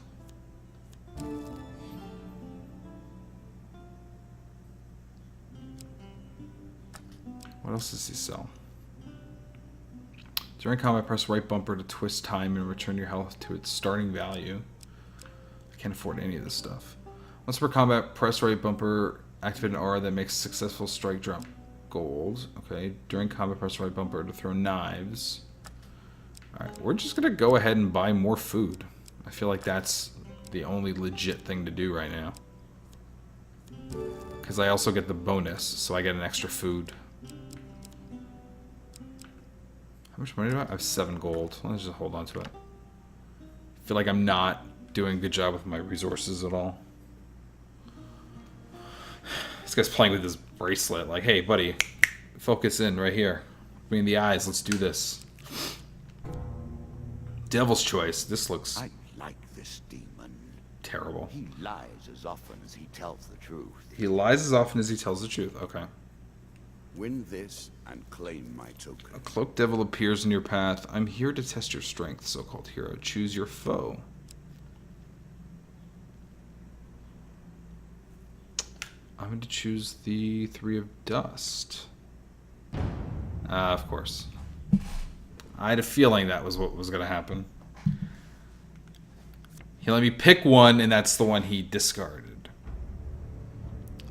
What else does he sell? During combat, press right bumper to twist time and return your health to its starting value. I can't afford any of this stuff. Once per combat, press right bumper, activate an aura that makes a successful strike drop gold. Okay, during combat, press right bumper to throw knives. Alright, we're just gonna go ahead and buy more food. I feel like that's the only legit thing to do right now. Because I also get the bonus, so I get an extra food. How much money do I have? I have 7 gold. Let's just hold on to it. I feel like I'm not doing a good job with my resources at all. This guy's playing with this bracelet. Like, hey, buddy, focus in right here. Between the eyes, let's do this. Devil's Choice. This looks... I like this demon. Terrible. He lies as often as he tells the truth. He lies as often as he tells the truth. Okay. Win this and claim my token. A cloaked devil appears in your path. I'm here to test your strength, so-called hero. Choose your foe. I'm going to choose the 3 of Dust. Of course. I had a feeling that was what was going to happen. He let me pick one, and that's the one he discarded.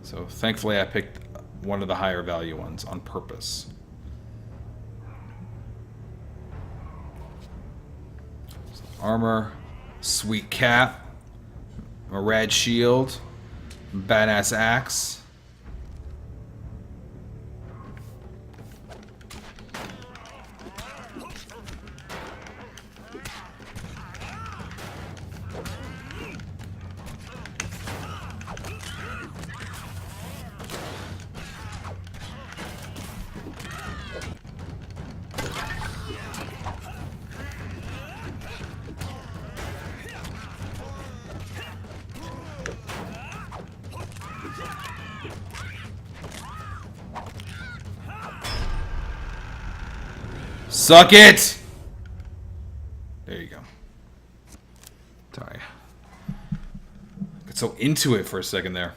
So thankfully I picked one of the higher value ones on purpose. So armor, sweet cap, a rad shield, badass axe. Suck it! There you go. into it for a second there.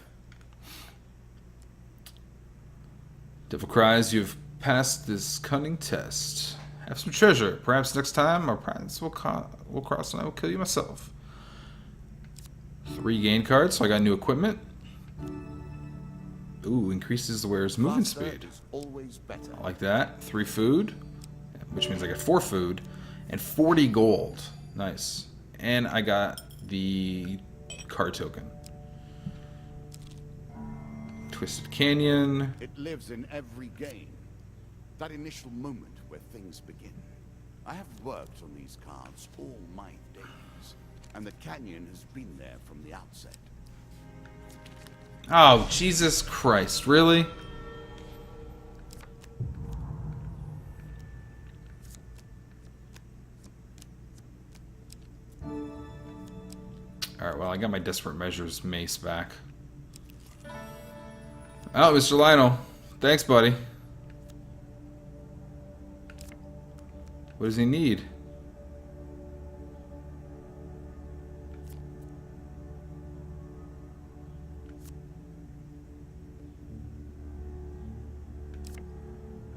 Devil cries, you've passed this cunning test. Have some treasure. Perhaps next time our paths will cross and I will kill you myself. 3 gain cards, so I got new equipment. Ooh, increases the wearer's movement speed. Always better. I like that. 3 food, which means I get 4 food, and 40 gold. Nice. And I got the card token. Twisted Canyon. It lives in every game. That initial moment where things begin. I have worked on these cards all my days, and the canyon has been there from the outset. Oh, Jesus Christ, really? Alright, well, I got my Desperate Measures mace back. Oh, Mr. Lionel. Thanks, buddy. What does he need?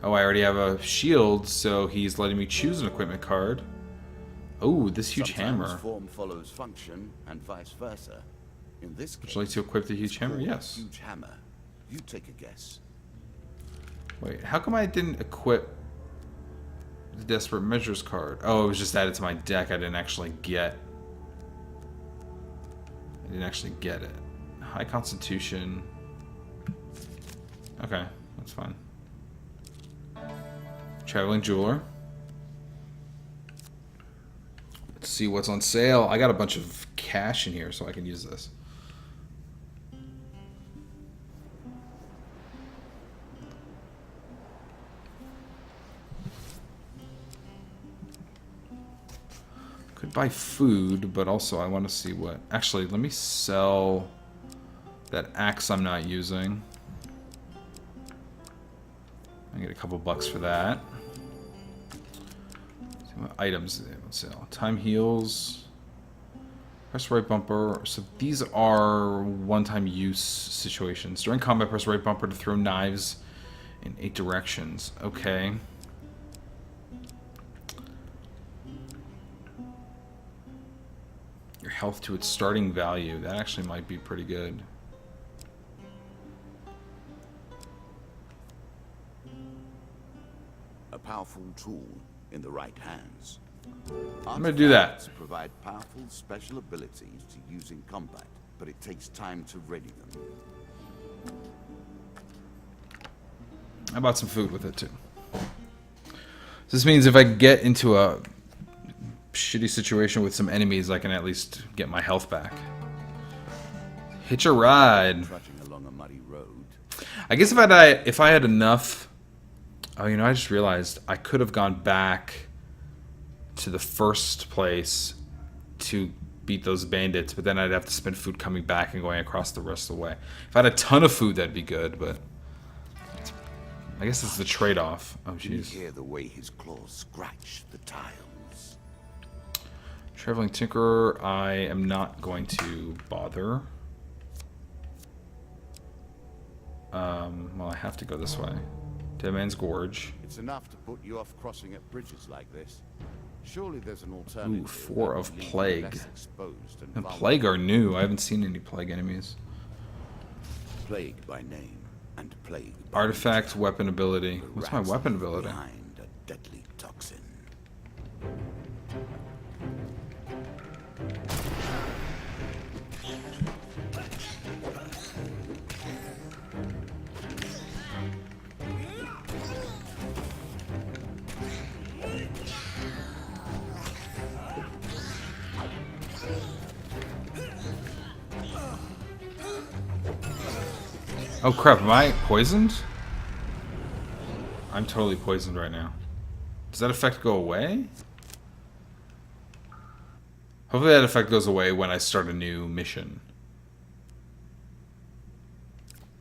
Oh, I already have a shield, so he's letting me choose an equipment card. Oh, this huge hammer. Form follows function, and vice versa. In this case, Would you like to equip the huge hammer? Yes. Huge hammer. You take a guess. Wait, how come I didn't equip the Desperate Measures card? Oh, it was just added to my deck. I didn't actually get it. High Constitution. Okay, that's fine. Traveling Jeweler. Let's see what's on sale. I got a bunch of cash in here, so I can use this. Could buy food, but also I want to see what... Actually, let me sell that axe I'm not using. I get a couple bucks for that. See what items they have on sale. Time heals. Press right bumper. So these are one-time use situations. During combat, press right bumper to throw knives in 8 directions. Okay. Your health to its starting value. That actually might be pretty good. A powerful tool in the right hands. I'm gonna do that. Artifacts provide powerful special abilities to use in combat, but it takes time to ready them. I bought some food with it too. This means if I get into a shitty situation with some enemies, I can at least get my health back. Hitch a ride. Trudging along a muddy road. I guess if I had enough. Oh, you know, I just realized I could have gone back to the first place to beat those bandits, but then I'd have to spend food coming back and going across the rest of the way. If I had a ton of food, that'd be good, but I guess it's the trade-off. Oh, Can you jeez. hear the way his claws scratch the tiles? Traveling Tinkerer, I am not going to bother. Well, I have to go this way. Dead Man's Gorge. It's enough to put you off crossing at bridges like this. Surely there's an alternative. Ooh, 4 that of would leave you Plague. less exposed and And vulnerable. Plague are new. I haven't seen any Plague enemies. Plague by name and plague by Artifact, nature. weapon ability. The What's my rats weapon leave ability? behind a deadly toxin. Oh crap, am I poisoned? I'm totally poisoned right now. Does that effect go away? Hopefully that effect goes away when I start a new mission.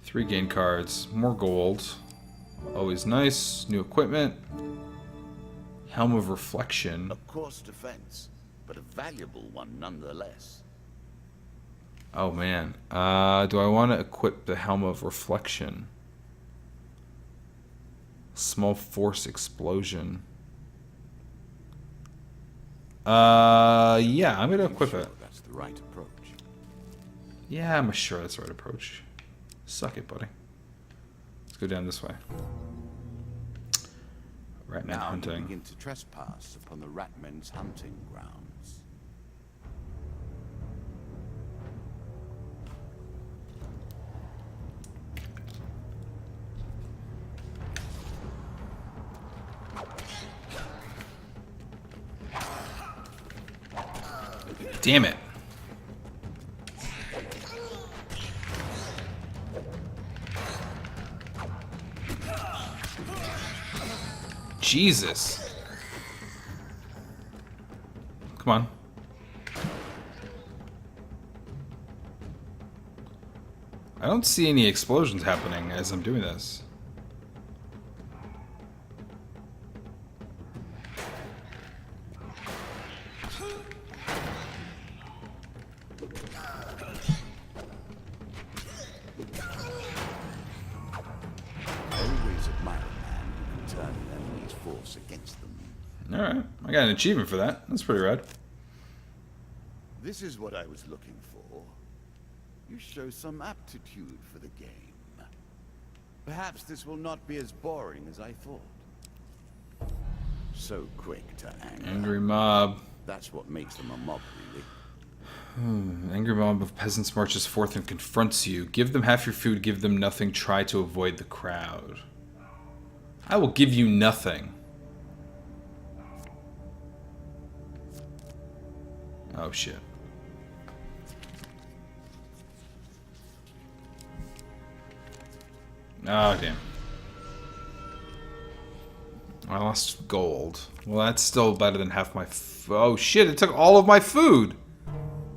3 gain cards, more gold. Always nice. New equipment. Helm of Reflection. A coarse defense, but a valuable one nonetheless. Oh man. Do I want to equip the Helm of Reflection? Small force explosion. Yeah, I'm gonna equip it. That's the right approach. Yeah, I'm sure that's the right approach. Suck it, buddy. Let's go down this way. Ratman Now you hunting. begin to trespass upon the Ratmen's hunting grounds. Damn it. Jesus. Come on. I don't see any explosions happening as I'm doing this. Always admire a man who can turn an enemy's force against them. Alright, I got an achievement for that. That's pretty rad. This is what I was looking for. You show some aptitude for the game. Perhaps this will not be as boring as I thought. So quick to anger. Angry mob. That's what makes them a mob, really. Angry mob of peasants marches forth and confronts you. Give them half your food, give them nothing, try to avoid the crowd. I will give you nothing. Oh shit. Oh damn. I lost gold. Well, that's still better than half my oh shit, it took all of my food!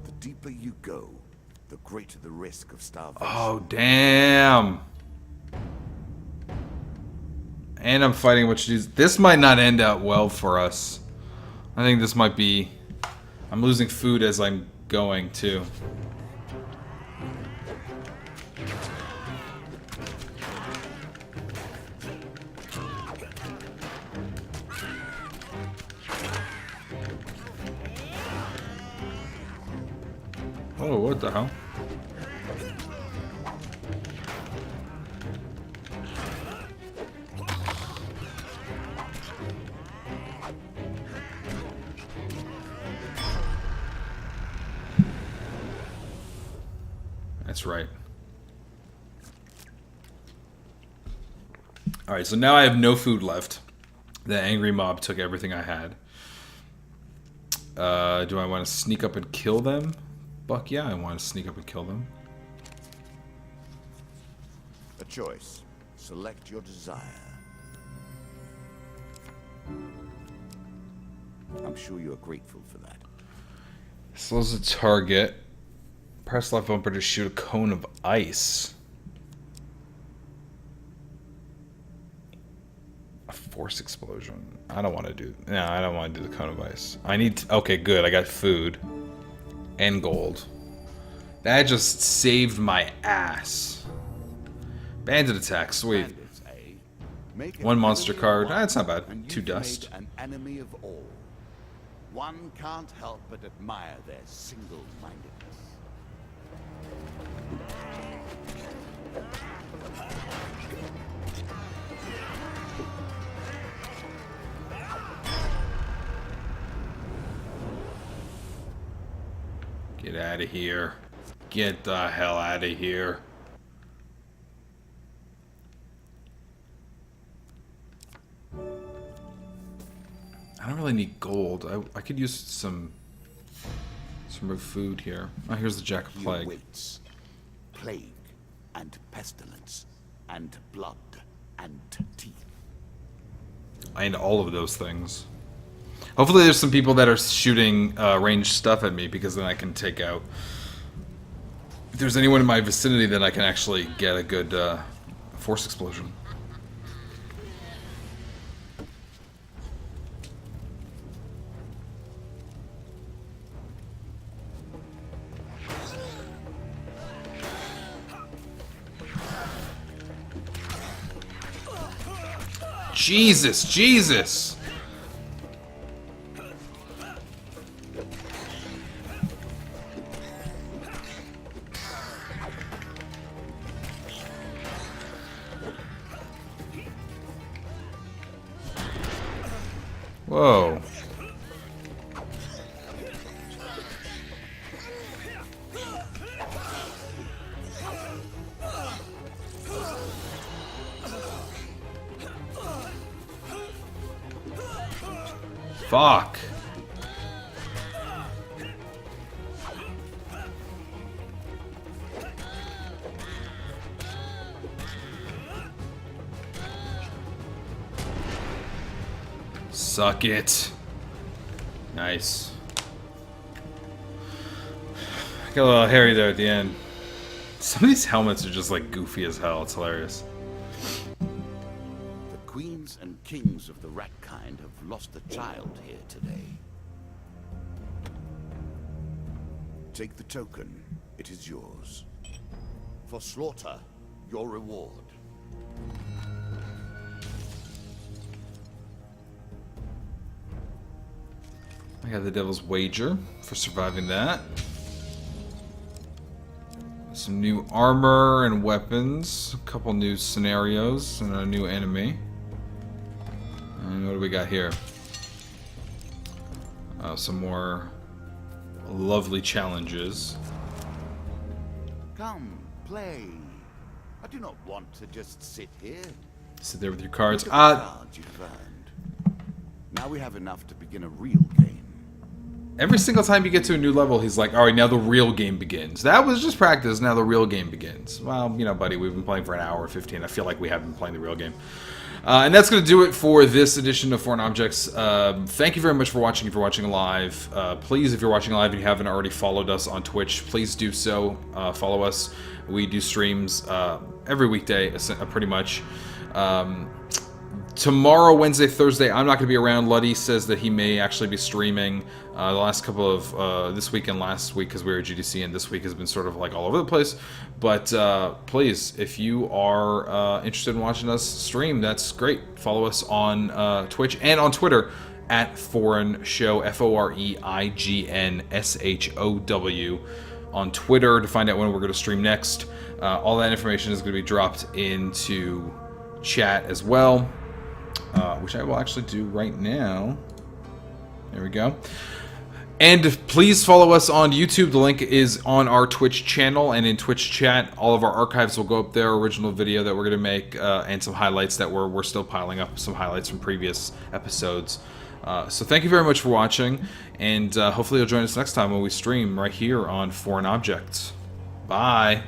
The deeper you go, the greater the risk of starvation. Oh, damn. And I'm fighting what dudes. This might not end out well for us. I think this might be... I'm losing food as I'm going, too. Oh, what the hell? That's right. Alright, so now I have no food left. The angry mob took everything I had. Do I want to sneak up and kill them? Fuck yeah, I want to sneak up and kill them. A choice. Select your desire. I'm sure you are grateful for that. Slows the target. Press left bumper to shoot a cone of ice. A force explosion. I don't want to do... No, I don't want to do the cone of ice. I need... Okay, good. I got food. And gold. That just saved my ass. Bandit attack. Sweet. Bandits, eh? Make an One monster enemy of card. one, That's not bad. and 2 you've made dust. An enemy of all. One can't help but admire their single-mindedness. Get out of here. Get the hell out of here. I don't really need gold. I could use some more food here. Oh, here's the Jack of He Plague. awaits plague and pestilence and blood and teeth. And all of those things. Hopefully there's some people that are shooting ranged stuff at me, because then I can take out... If there's anyone in my vicinity, then I can actually get a good force explosion. Jesus, Jesus! Whoa. Fuck. Suck it. Nice. Got a little hairy there at the end. Some of these helmets are just like goofy as hell. It's hilarious. The queens and kings of the rat kind have lost a child here today. Take the token. It is yours. For slaughter, your reward. I got the Devil's Wager for surviving that. Some new armor and weapons, a couple new scenarios, and a new enemy. And what do we got here? Some more lovely challenges. Come, play. I do not want to just sit here. Sit there with your cards. Look at the cards you've earned. Now we have enough to begin a real game. Every single time you get to a new level, he's like, alright, now the real game begins. That was just practice, now the real game begins. Well, you know, buddy, we've been playing for an hour 15. I feel like we have been playing the real game. And that's going to do it for this edition of Foreign Objects. Thank you very much for watching. If you're watching live, please, if you're watching live and you haven't already followed us on Twitch, please do so. Follow us. We do streams every weekday, pretty much. Tomorrow, Wednesday, Thursday, I'm not going to be around. Luddy says that he may actually be streaming the last couple of this week and last week because we were at GDC, and this week has been sort of like all over the place. But please, if you are interested in watching us stream, that's great. Follow us on Twitch and on Twitter at Foreign Show, FOREIGNSHOW on Twitter to find out when we're going to stream next. All that information is going to be dropped into chat as well. Which I will actually do right now. There we go. And please follow us on YouTube. The link is on our Twitch channel and in Twitch chat. All of our archives will go up there. Original video that we're going to make and some highlights that we're still piling up. Some highlights from previous episodes. So thank you very much for watching. And hopefully you'll join us next time when we stream right here on Foreign Objects. Bye.